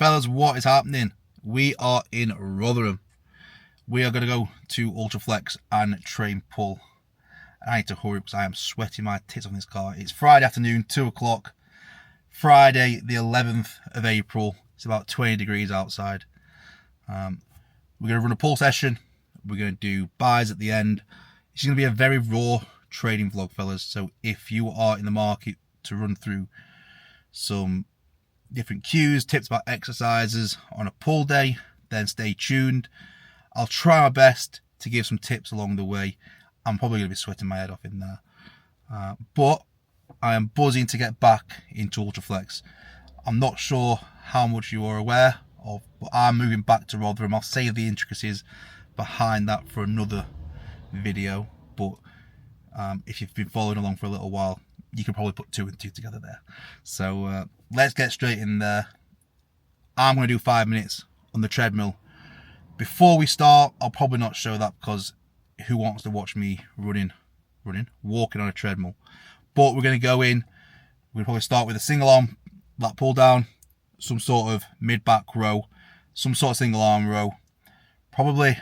Fellas, what is happening? We are in Rotherham. We are going to go to Ultra Flex and train pull. I need to hurry because I am sweating my tits on this car. It's Friday afternoon, 2 o'clock. Friday, the 11th of April. It's about 20 degrees outside. We're going to run a pull session. We're going to do buys at the end. It's going to be a very raw trading vlog, fellas. So if you are in the market to run through some different cues, tips about exercises on a pull day, then stay tuned. I'll try my best to give some tips along the way. I'm probably going to be sweating my head off in there. But I am buzzing to get back into Ultra Flex. I'm not sure how much you are aware of, but I'm moving back to Rotherham. I'll save the intricacies behind that for another video. But if you've been following along for a little while, you can probably put 2 and 2 together there. So let's get straight in there. I'm going to do 5 minutes on the treadmill. Before we start, I'll probably not show that because who wants to watch me walking on a treadmill? But we're going to go in. We'll probably start with a single arm lat pull down, some sort of mid-back row, some sort of single arm row, probably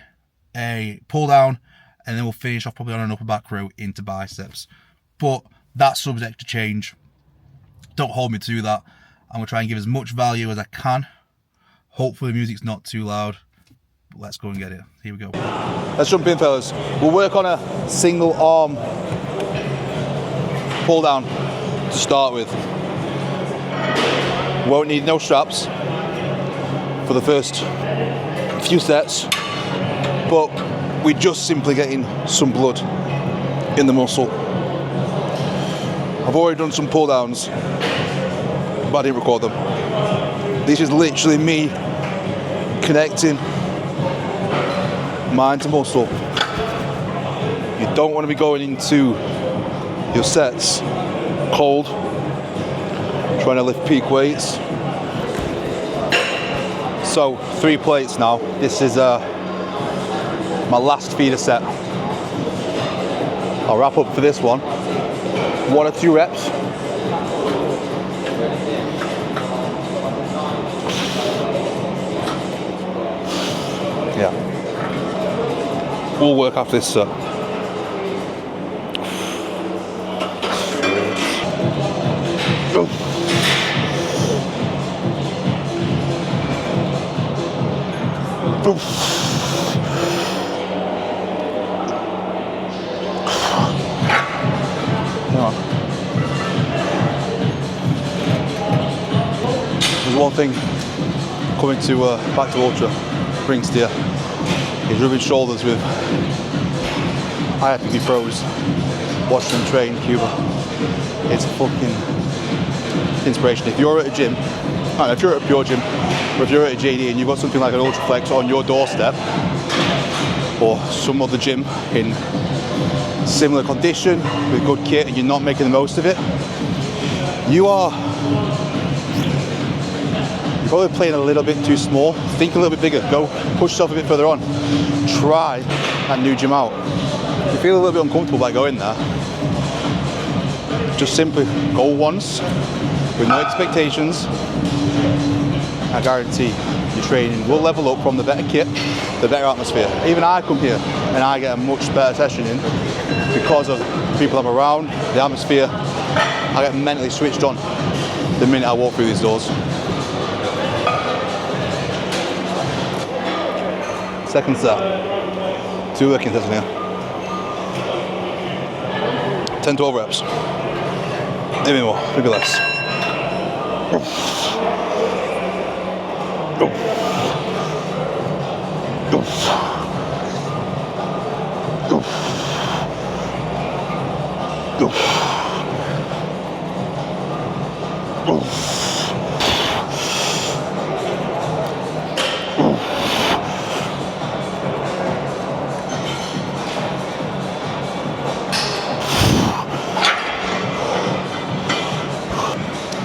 a pull down, and then we'll finish off probably on an upper back row into biceps. But that's subject to change. Don't hold me to that. I'm going to try and give as much value as I can. Hopefully the music's not too loud. But let's go and get it. Here we go. Let's jump in, fellas. We'll work on a single arm pull down to start with. Won't need no straps for the first few sets, but we're just simply getting some blood in the muscle. I've already done some pull downs, but I didn't record them. This is literally me connecting mind to muscle. You don't want to be going into your sets cold, trying to lift peak weights. So 3 plates now. This is my last feeder set. I'll wrap up for this one. 1 or 2 reps. Yeah. We'll work after this set. There's one thing coming to back to Ultra brings to you is rubbing shoulders with IFBB pros, watching them train Cuba. It's fucking inspiration. If you're at a gym, if you're at a pure gym, or if you're at a JD and you've got something like an Ultra Flex on your doorstep, or some other gym in similar condition with good kit and you're not making the most of it, you're probably playing a little bit too small. Think a little bit bigger. Go push yourself a bit further on. Try that new gym out. If you feel a little bit uncomfortable by going there, just simply go once with no expectations. I guarantee your training will level up from the better kit, the better atmosphere. Even I come here and I get a much better session in because of the people I'm around, the atmosphere. I get mentally switched on the minute I walk through these doors. Second set. 2 working sets in here. 10-12 reps. Maybe more, maybe less.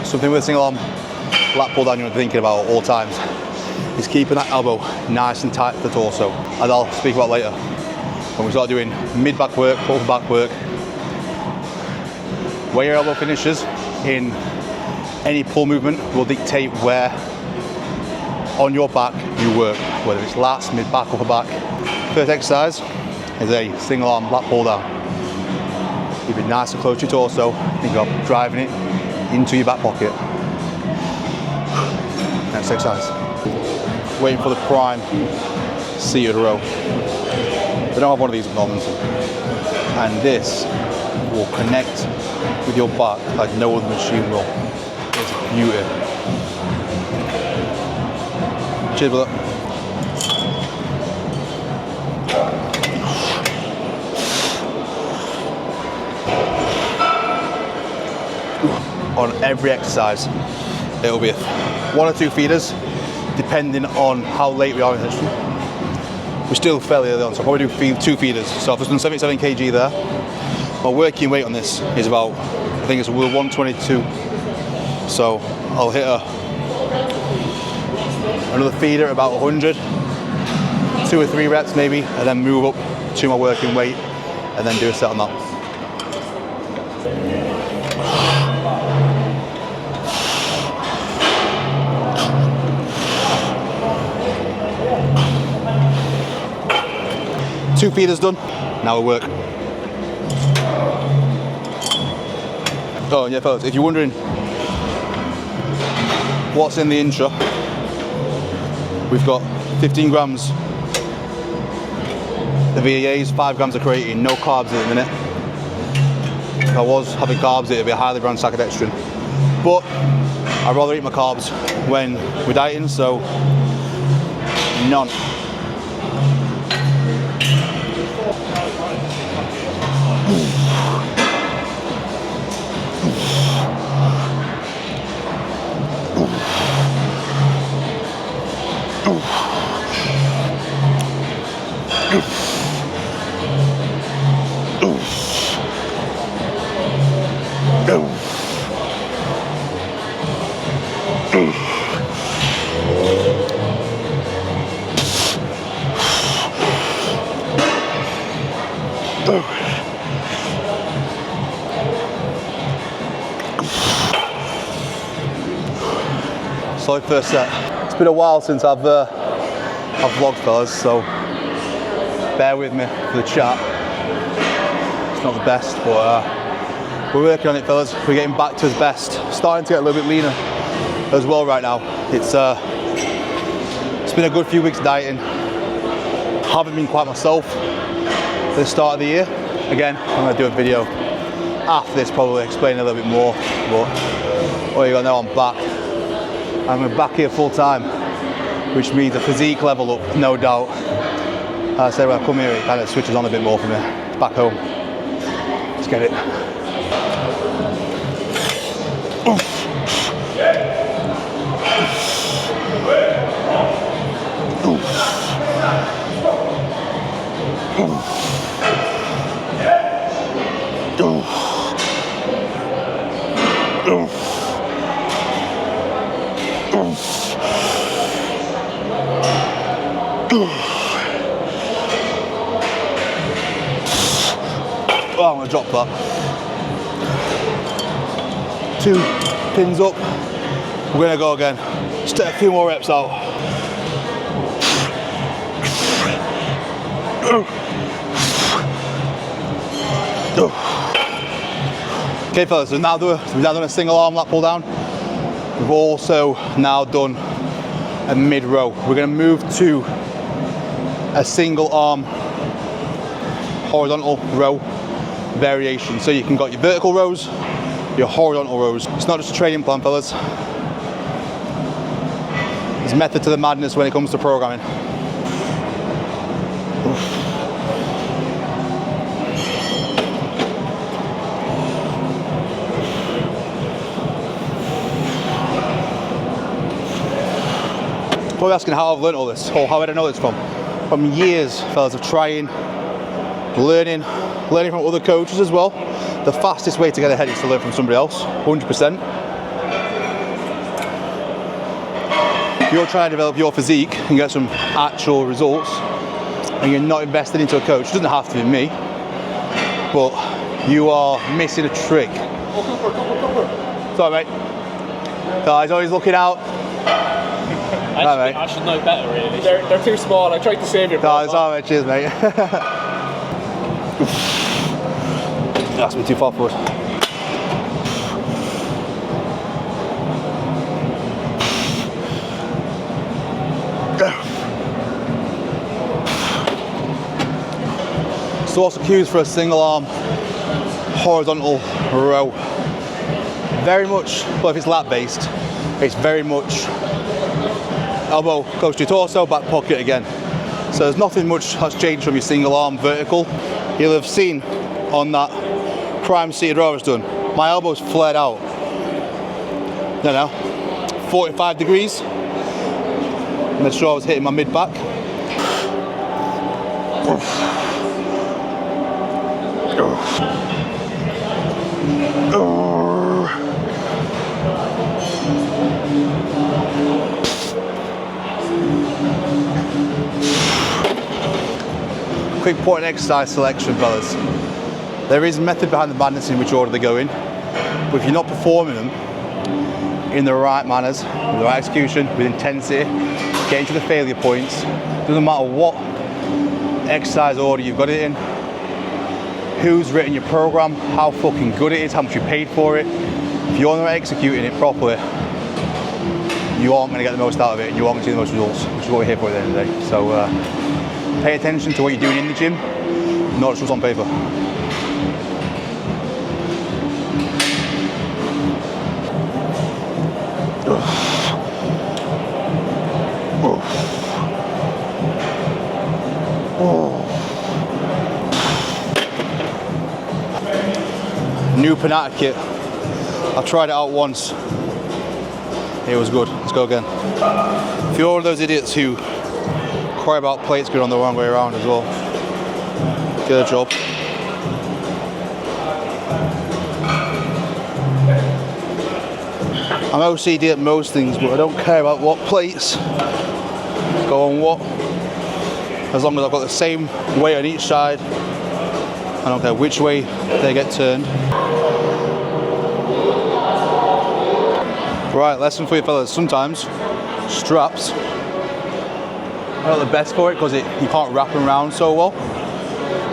Something with a single arm lat pull down you want to be thinking about at all times is keeping that elbow nice and tight to the torso, as I'll speak about later when we start doing mid back work, upper back work. Where your elbow finishes in any pull movement will dictate where on your back you work, whether it's lats, mid back, upper back. First exercise is a single arm lat pull down. Keep it nice and close to your torso. Think of driving it into your back pocket. Next exercise. Waiting for the prime seated row. We don't have one of these at the moment. And this will connect with your back like no other machine will. It's beauty. Cheers, brother. On every exercise, it'll be 1 or 2 feeders, depending on how late we are in the session. We're still fairly early on, so I'll probably do 2 feeders. So I've just done 77 kg there. My working weight on this is about, I think it's 122. So I'll hit another feeder at about 100, 2 or 3 reps maybe, and then move up to my working weight, and then do a set on that. Two feeders done, now we work. Oh yeah fellas, if you're wondering what's in the intra, we've got 15 grams of EAAs, 5 grams of creatine, no carbs at the minute. If I was having carbs, it would be a highly brand sack of dextrin. But I'd rather eat my carbs when we're dieting, so none. Solid first set. It's been a while since I've vlogged, fellas, so bear with me for the chat. It's not the best, but we're working on it, fellas. We're getting back to the best. Starting to get a little bit leaner as well right now. It's been a good few weeks dieting. Haven't been quite myself at the start of the year. Again, I'm going to do a video after this, probably explain a little bit more, but all you gotta know, I'm back. I'm back here full time, which means a physique level up, no doubt. I say when I come here, it kind of switches on a bit more for me. Back home. Let's get it. Oh, I'm gonna drop that. 2 pins up. We're gonna go again. Just take a few more reps out. Okay fellas, so we've now done a single arm lat pull down. We've also now done a mid row. We're going to move to a single arm horizontal row variation. So you can got your vertical rows, your horizontal rows. It's not just a training plan, fellas. There's method to the madness when it comes to programming. Probably asking how I've learned all this, or how I don't know this from years, fellas, of trying, learning from other coaches as well. The fastest way to get ahead is to learn from somebody else, 100%. If you're trying to develop your physique and get some actual results, and you're not invested into a coach, it doesn't have to be me, but you are missing a trick. Sorry, mate. So he's always looking out. I should know better, really. They're too small. I tried to save you. No, it's alright, cheers, mate. That's me too far forward. So what's the cues for a single arm horizontal row? Very much, well, if it's lat based, it's very much elbow close to your torso, back pocket again. So there's nothing much has changed from your single arm vertical. You'll have seen on that prime seated row I was done, my elbow's flared out. No, 45 degrees. Made sure I was hitting my mid back. Quick point exercise selection, fellas. There is method behind the madness in which order they go in, but if you're not performing them in the right manners, with the right execution, with intensity, getting to the failure points, doesn't matter what exercise order you've got it in, who's written your program, how fucking good it is, how much you paid for it. If you're not executing it properly, you aren't going to get the most out of it, and you aren't going to see the most results, which is what we're here for at the end of the day. So pay attention to what you're doing in the gym, not just what's on paper. New Panata kit. I tried it out once. It was good. Let's go again. If you're one of those idiots who cry about plates going on the wrong way around as well, get a job. I'm OCD at most things, but I don't care about what plates go on what. As long as I've got the same weight on each side, I don't care which way they get turned. Right, lesson for you fellas. Sometimes straps are not the best for it because you can't wrap them around so well.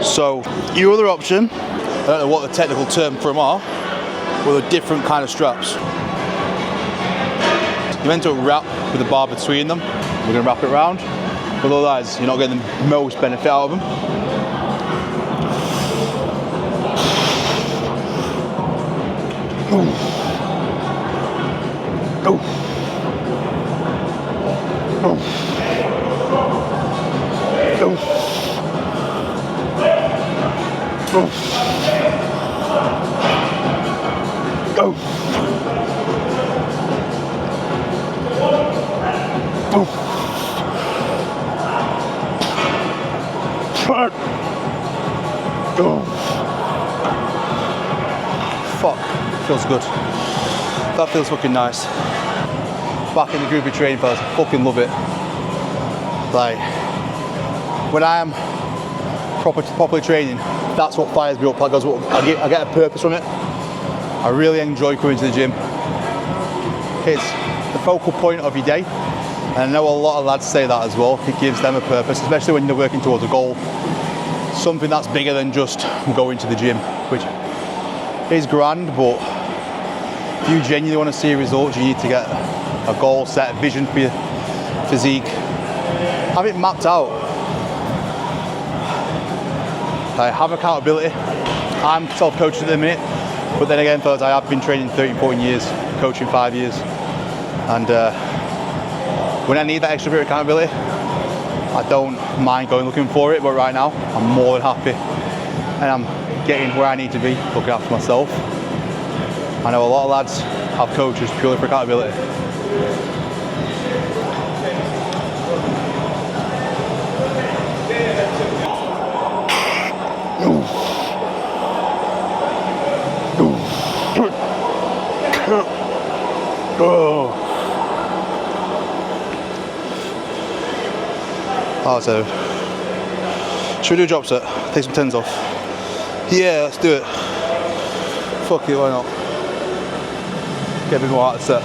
So your other option, I don't know what the technical term for them are, were the different kind of straps. You're meant to wrap with the bar between them. We're going to wrap it around, but otherwise you're not getting the most benefit out of them. Oh. Oh. Oh. Oh. Oh. Oh. Fuck. Oh. Fuck. Feels good. That feels fucking nice. Back in the groovy training, fellas. I fucking love it. Like, when I am properly training, that's what fires me up. That's what I get a purpose from it. I really enjoy coming to the gym. It's the focal point of your day, and I know a lot of lads say that as well. It gives them a purpose, especially when they're working towards a goal, something that's bigger than just going to the gym, which is grand. But if you genuinely want to see results, you need to get a goal set, a vision for your physique, have it mapped out. Have accountability. I'm self-coaching at the minute, but then again, fellas, I have been training 13, 14 years, coaching 5 years, and when I need that extra bit of accountability, I don't mind going looking for it, but right now, I'm more than happy, and I'm getting where I need to be, looking after myself. I know a lot of lads have coaches purely for accountability. Oh, so should we do a drop set? Take some tens off. Yeah, let's do it. Fuck it, why not? Get a bit more out of the set.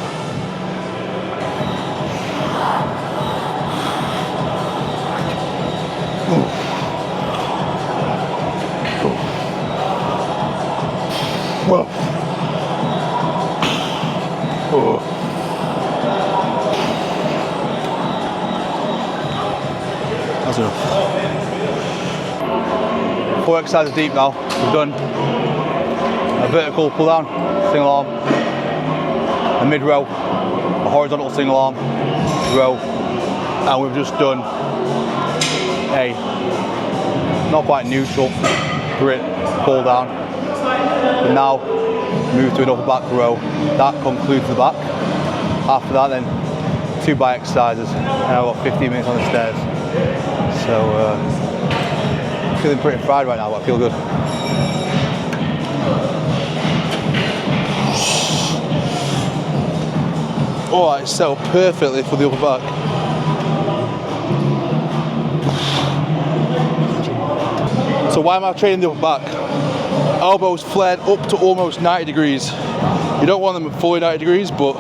That's enough. 4 exercises deep now. We've done a vertical pull down, single arm, a mid row, a horizontal single arm, row, and we've just done a not quite neutral grip pull down. And now move to an upper back row. That concludes the back. After that then 2 bi exercises, and I've got 15 minutes on the stairs. So feeling pretty fried right now, but I feel good. Alright, it's set up perfectly for the upper back. So why am I training the upper back? Elbows flared up to almost 90 degrees. You don't want them at fully 90 degrees, but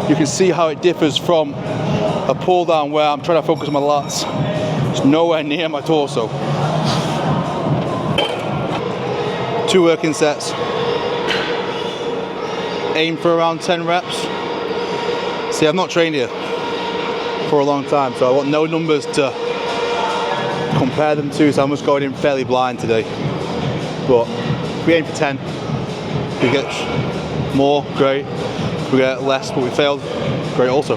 you can see how it differs from a pull down where I'm trying to focus on my lats. It's nowhere near my torso. 2 working sets. Aim for around 10 reps. See, I've not trained here for a long time, so I want no numbers to compare them to, so I'm just going in fairly blind today. But if we aim for 10, if we get more, great. If we get less but we failed, great also.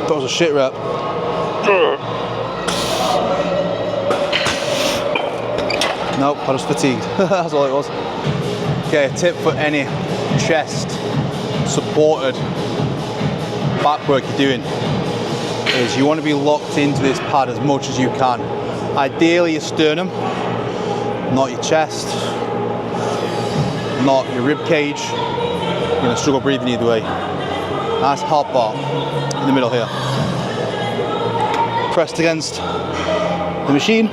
That was a shit rep. Nope, I was fatigued. That's all it was. Okay, a tip for any chest supported back work you're doing is you want to be locked into this pad as much as you can. Ideally your sternum, not your chest, not your rib cage. You're going to struggle breathing either way. Nice hard part in the middle here. Pressed against the machine.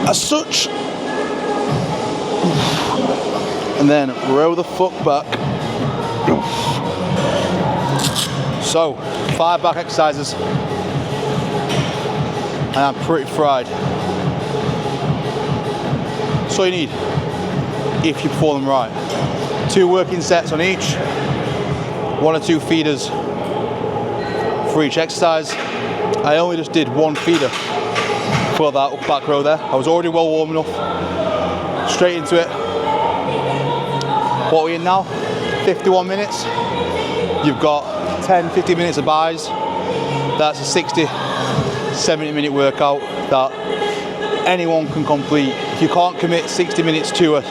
As such. And then row the fuck back. So, 5 back exercises. And I'm pretty fried. That's all you need if you perform them right. 2 working sets on each. 1 or 2 feeders for each exercise. I only just did 1 feeder for that up back row there. I was already well warm enough. Straight into it. What are we in now? 51 minutes. You've got 10-15 minutes of buys. That's a 60-70 minute workout that anyone can complete. If you can't commit 60 minutes to a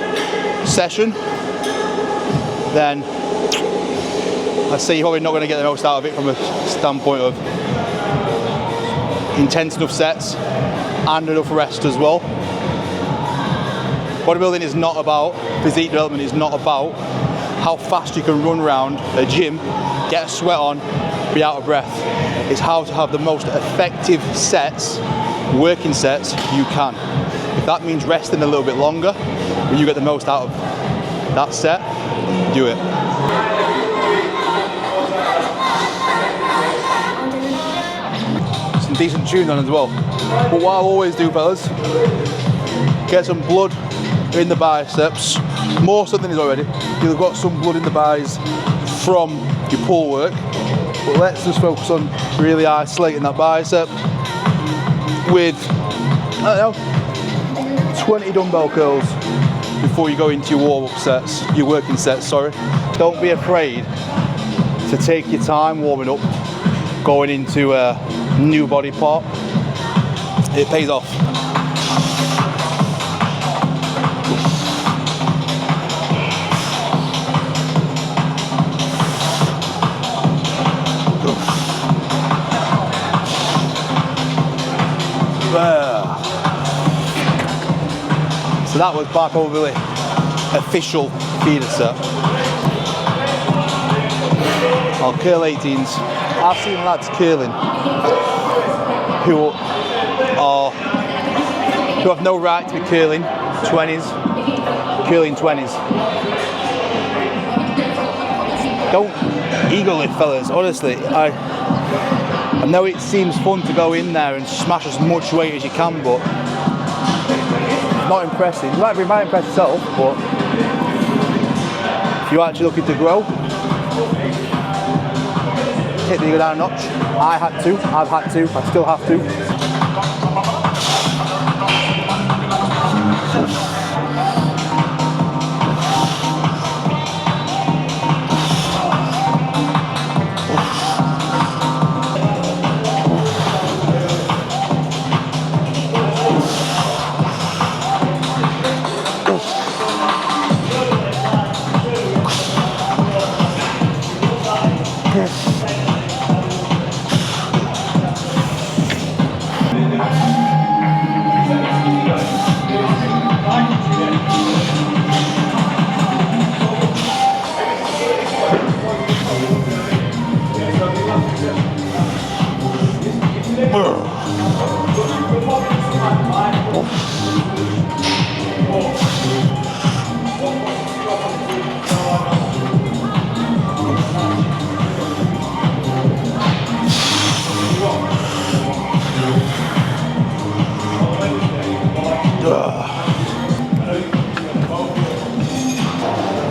session, then I'd say you're probably not going to get the most out of it from a standpoint of intense enough sets and enough rest as well. Bodybuilding is not about, physique development is not about how fast you can run around a gym, get a sweat on, be out of breath. It's how to have the most effective sets, working sets you can. If that means resting a little bit longer, when you get the most out of that set, do it. Some decent tune on as well. But what I'll always do, fellas, get some blood in the biceps, more so than is already. You've got some blood in the biceps from your pull work, but let's just focus on really isolating that bicep with, I don't know, 20 dumbbell curls before you go into your warm-up sets, your working sets, sorry. Don't be afraid to take your time warming up, going into a new body part. It pays off. So that was by probably official feeder set. I'll curl 18s. I've seen lads curling who have no right to be curling 20s. Don't ego lift, fellas. Honestly, I know it seems fun to go in there and smash as much weight as you can, but it's not impressive. You might impress yourself, but if you're actually looking to grow, take the ego down a notch. I've had to, I still have to.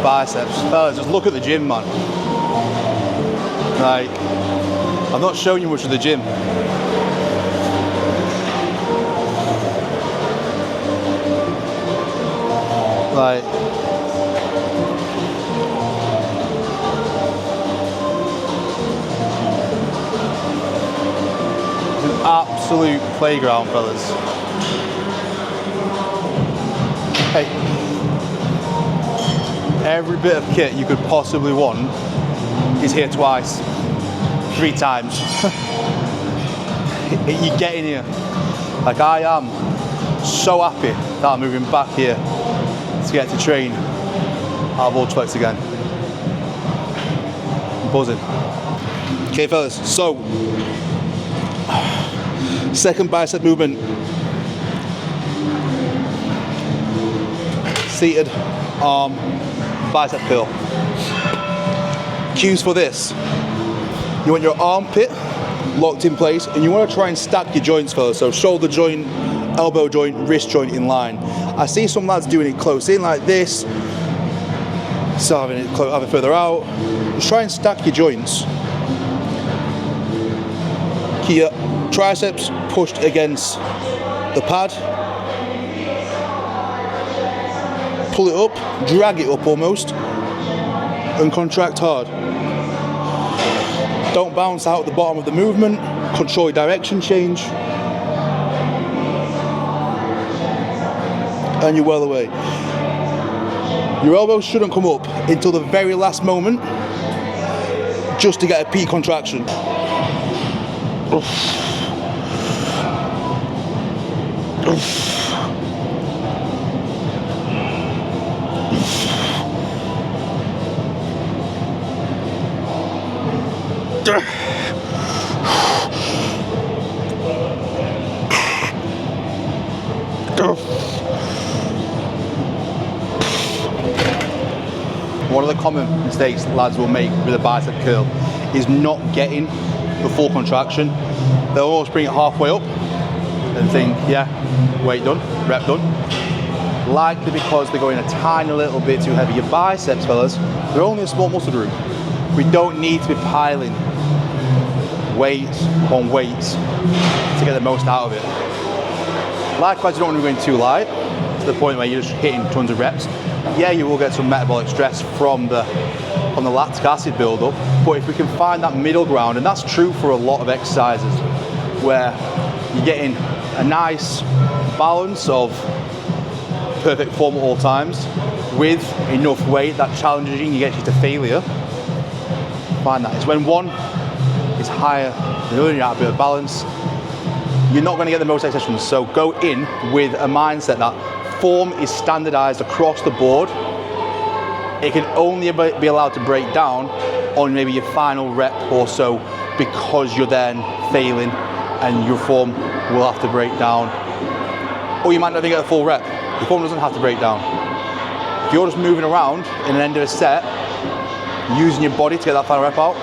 Biceps, fellas, just look at the gym, man. Like, I'm not showing you much of the gym. Like, it's an absolute playground, fellas. Hey, every bit of kit you could possibly want is here twice, 3 times. You get in here. Like, I am so happy that I'm moving back here to get to train out of Ultra Flex again. I'm buzzing. Okay, fellas, so second bicep movement. Seated arm bicep curl. Cues for this: you want your armpit locked in place, and you want to try and stack your joints, fellas. So shoulder joint, elbow joint, wrist joint in line. I see some lads doing it close in like this, so having it further out. Just try and stack your joints. Keep your triceps pushed against the pad. Pull it up, drag it up almost, and contract hard. Don't bounce out at the bottom of the movement. Control your direction change. And you're well away. Your elbows shouldn't come up until the very last moment, just to get a peak contraction. One of the common mistakes lads will make with a bicep curl is not getting the full contraction. They'll almost bring it halfway up and think, yeah, weight done, rep done. Likely because they're going a tiny little bit too heavy. Your biceps, fellas, they're only a small muscle group. We don't need to be piling weights on weights to get the most out of it. Likewise, you don't want to be going too light to the point where you're just hitting tons of reps. Yeah, you will get some metabolic stress from the lactic acid buildup, but if we can find that middle ground, and that's true for a lot of exercises, where you're getting a nice balance of perfect form at all times with enough weight that challenges you and gets you to failure. Find that. It's when one is higher than the other, you're out of a bit of balance, you're not going to get the most exertions. So go in with a mindset that form is standardized across the board. It can only be allowed to break down on maybe your final rep or so, because you're then failing and your form will have to break down. Or you might not even get a full rep. Your form doesn't have to break down. If you're just moving around in an end of a set, using your body to get that final rep out,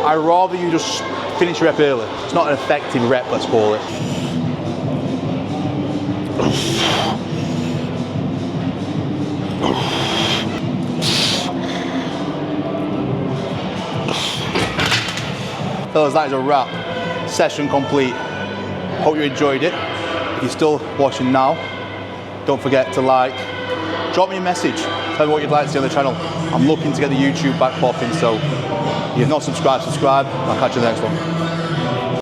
I'd rather you just finish your rep early. It's not an effective rep, let's call it. Fellas, that is a wrap. Session complete. Hope you enjoyed it. If you're still watching now, don't forget to like. Drop me a message. Tell me what you'd like to see on the channel. I'm looking to get the YouTube back popping, so if you've not subscribed, subscribe. I'll catch you in the next one.